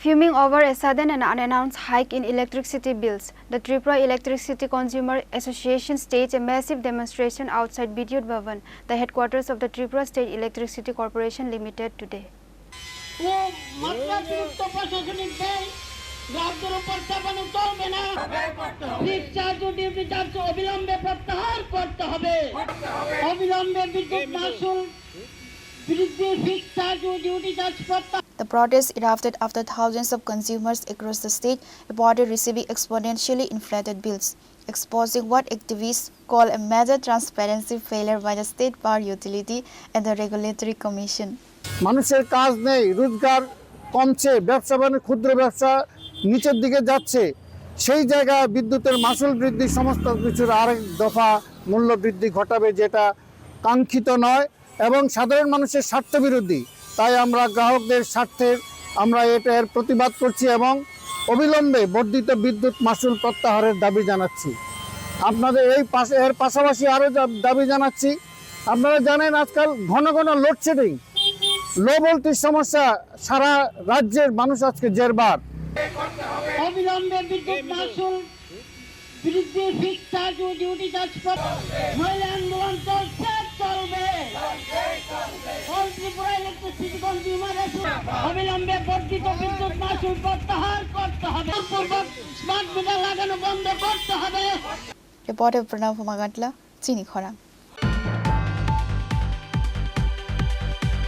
Fuming over a sudden and unannounced hike in electricity bills, the Tripura Electricity Consumer Association staged a massive demonstration outside Bidyut Bhavan, the headquarters of the Tripura State Electricity Corporation Limited today. The protest erupted after thousands of consumers across the state reported receiving exponentially inflated bills, exposing what activists call a major transparency failure by the State Power Utility and the Regulatory Commission. মানুষের কাজ নেই, রোজগার কমছে, ব্যবসা বাণিজ্য ক্ষুদ্র ব্যবসা নিচের দিকে যাচ্ছে। সেই জায়গায় বিদ্যুতের মাসুল বৃদ্ধি সমস্ত কিছুর আরেক দফা মূল্য বৃদ্ধি ঘটাবে, যেটা কাঙ্ক্ষিত নয় এবং সাধারণ মানুষের স্বার্থ বিরোধী। তাই আমরা গ্রাহকদের স্বার্থের আমরা এর প্রতিবাদ করছি এবং অবিলম্বে বর্ধিত বিদ্যুৎ মাসুল প্রত্যাহারের দাবি জানাচ্ছি। আপনাদের এর পাশাপাশি আরও দাবি জানাচ্ছি, আপনারা জানেন আজকাল ঘন ঘন লোডশেডিং, লো ভোল্টেজ সমস্যা সারা রাজ্যের মানুষ আজকে জেরবার। অবিলম্বে বিদ্যুৎ মাসুল বৃদ্ধি, ফিক্সড চার্জ ও ডিউটি চার্জ মহিলা আন্দোলন চলবে। অল ত্রিপুরা ইলেকট্রিসিটি কনজিউমার অবিলম্বে বর্ধিত বিদ্যুৎ মাসুল প্রত্যাহার করতে হবে, স্মার্ট মিটার লাগানো বন্ধ করতে হবে। Reporter Pranav Magatla, Chini Khorang.